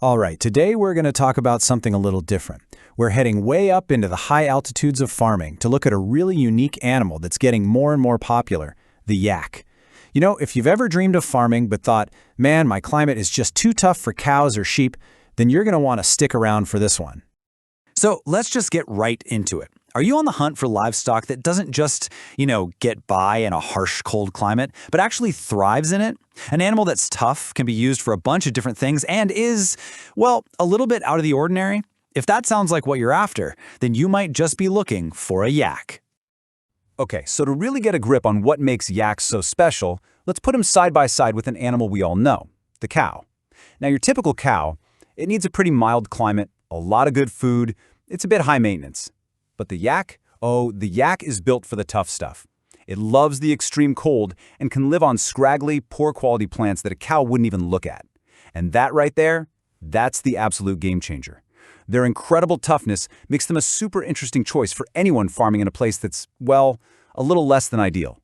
All right, today we're going to talk about something a little different. We're heading way up into the high altitudes of farming to look at a really unique animal that's getting more and more popular, the yak. You know, if you've ever dreamed of farming but thought, man, my climate is just too tough for cows or sheep, then you're going to want to stick around for this one. So let's just get right into it. Are you on the hunt for livestock that doesn't just, get by in a harsh, cold climate, but actually thrives in it? An animal that's tough, can be used for a bunch of different things, and is, well, a little bit out of the ordinary? If that sounds like what you're after, then you might just be looking for a yak. Okay, so to really get a grip on what makes yaks so special, let's put them side by side with an animal we all know, the cow. Now, your typical cow, it needs a pretty mild climate, a lot of good food, it's a bit high maintenance. But the yak? Oh, the yak is built for the tough stuff. It loves the extreme cold and can live on scraggly, poor-quality plants that a cow wouldn't even look at. And that right there, that's the absolute game changer. Their incredible toughness makes them a super interesting choice for anyone farming in a place that's, well, a little less than ideal.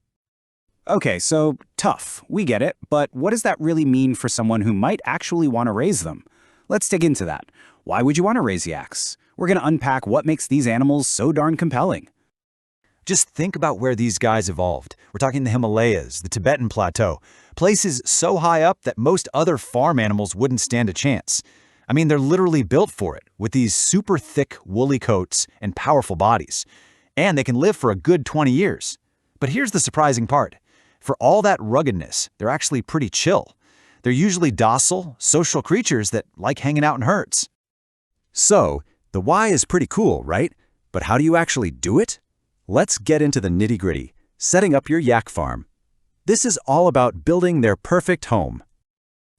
Okay, so tough, we get it, but what does that really mean for someone who might actually want to raise them? Let's dig into that. Why would you want to raise yaks? We're going to unpack what makes these animals so darn compelling. Just think about where these guys evolved. We're talking the Himalayas, the Tibetan Plateau, places so high up that most other farm animals wouldn't stand a chance. I mean, they're literally built for it, with these super thick, woolly coats and powerful bodies. And they can live for a good 20 years. But here's the surprising part. For all that ruggedness, they're actually pretty chill. They're usually docile, social creatures that like hanging out in herds. So, the why is pretty cool, right? But how do you actually do it? Let's get into the nitty-gritty, setting up your yak farm. This is all about building their perfect home.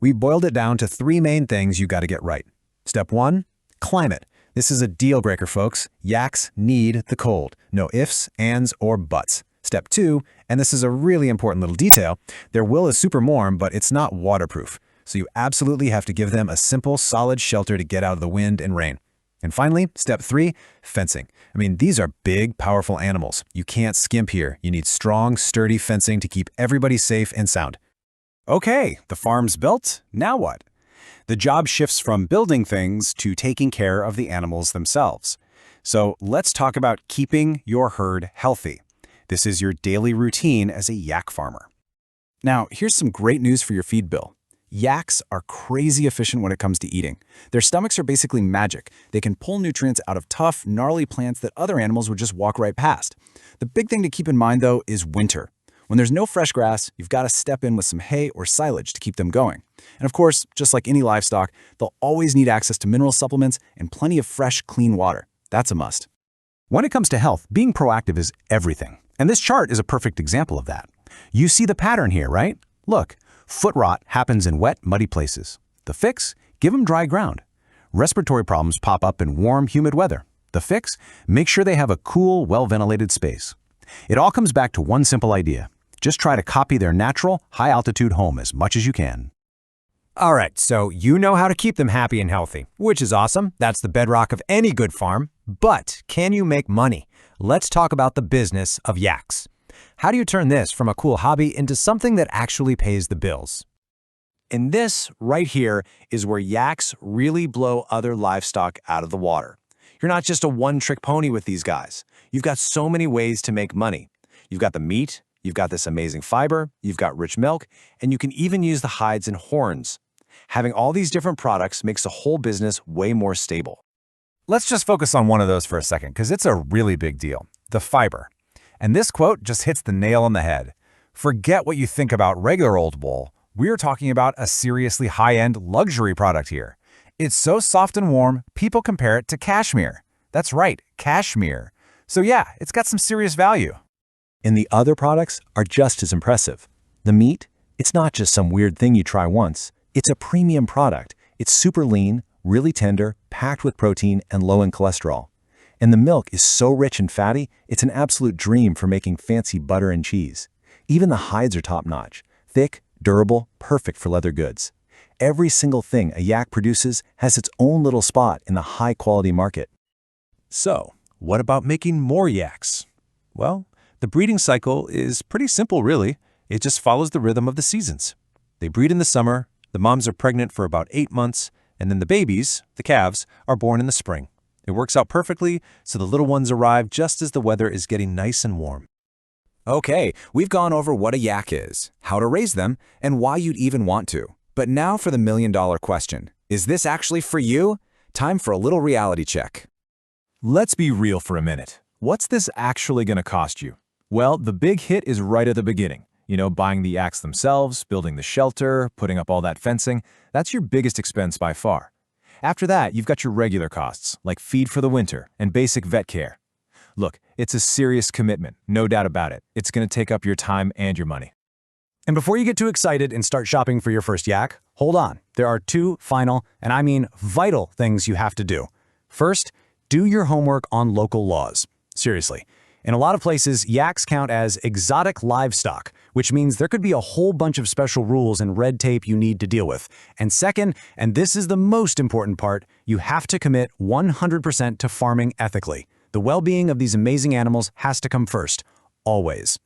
We boiled it down to 3 main things you got to get right. Step 1, climate. This is a deal breaker, folks. Yaks need the cold. No ifs, ands, or buts. Step 2, and this is a really important little detail, their wool is super warm, but it's not waterproof. So you absolutely have to give them a simple, solid shelter to get out of the wind and rain. And finally, step 3, fencing. I mean, these are big, powerful animals. You can't skimp here. You need strong, sturdy fencing to keep everybody safe and sound. Okay, the farm's built. Now what? The job shifts from building things to taking care of the animals themselves. So let's talk about keeping your herd healthy. This is your daily routine as a yak farmer. Now, here's some great news for your feed bill. Yaks are crazy efficient when it comes to eating. Their stomachs are basically magic. They can pull nutrients out of tough, gnarly plants that other animals would just walk right past. The big thing to keep in mind, though, is winter. When there's no fresh grass, you've got to step in with some hay or silage to keep them going. And of course, just like any livestock, they'll always need access to mineral supplements and plenty of fresh, clean water. That's a must. When it comes to health, being proactive is everything. And this chart is a perfect example of that. You see the pattern here, right? Look. Foot rot happens in wet, muddy places. The fix? Give them dry ground. Respiratory problems pop up in warm, humid weather. The fix? Make sure they have a cool, well-ventilated space. It all comes back to one simple idea. Just try to copy their natural, high-altitude home as much as you can. All right, so you know how to keep them happy and healthy, which is awesome. That's the bedrock of any good farm. But can you make money? Let's talk about the business of yaks. How do you turn this from a cool hobby into something that actually pays the bills? And this right here is where yaks really blow other livestock out of the water. You're not just a one-trick pony with these guys. You've got so many ways to make money. You've got the meat, you've got this amazing fiber, you've got rich milk, and you can even use the hides and horns. Having all these different products makes the whole business way more stable. Let's just focus on one of those for a second, because it's a really big deal, the fiber. And this quote just hits the nail on the head. Forget what you think about regular old wool. We're talking about a seriously high-end luxury product here. It's so soft and warm, people compare it to cashmere. That's right, cashmere. So yeah, it's got some serious value. And the other products are just as impressive. The meat, it's not just some weird thing you try once. It's a premium product. It's super lean, really tender, packed with protein, and low in cholesterol. And the milk is so rich and fatty, it's an absolute dream for making fancy butter and cheese. Even the hides are top-notch. Thick, durable, perfect for leather goods. Every single thing a yak produces has its own little spot in the high-quality market. So, what about making more yaks? Well, the breeding cycle is pretty simple, really. It just follows the rhythm of the seasons. They breed in the summer, the moms are pregnant for about 8 months, And then the babies, the calves, are born in the spring. It works out perfectly, so the little ones arrive just as the weather is getting nice and warm. Okay, we've gone over what a yak is, how to raise them, and why you'd even want to. But now for the million-dollar question. Is this actually for you? Time for a little reality check. Let's be real for a minute. What's this actually going to cost you? Well, the big hit is right at the beginning. Buying the yaks themselves, building the shelter, putting up all that fencing. That's your biggest expense by far. After that, you've got your regular costs, like feed for the winter and basic vet care. Look, it's a serious commitment, no doubt about it. It's going to take up your time and your money. And before you get too excited and start shopping for your first yak, hold on. There are two final, and I mean vital, things you have to do. First, do your homework on local laws. Seriously. In a lot of places, yaks count as exotic livestock, which means there could be a whole bunch of special rules and red tape you need to deal with. And second, and this is the most important part, you have to commit 100% to farming ethically. The well-being of these amazing animals has to come first, always.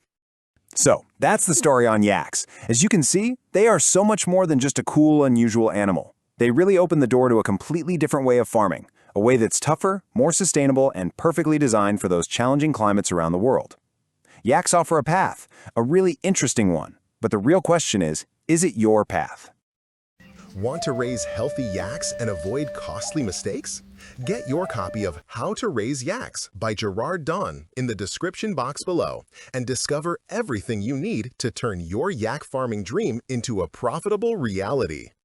So, that's the story on yaks. As you can see, they are so much more than just a cool, unusual animal. They really open the door to a completely different way of farming, a way that's tougher, more sustainable, and perfectly designed for those challenging climates around the world. Yaks offer a path, a really interesting one. But the real question is it your path? Want to raise healthy yaks and avoid costly mistakes? Get your copy of How to Raise Yaks by Gerard Don in the description box below and discover everything you need to turn your yak farming dream into a profitable reality.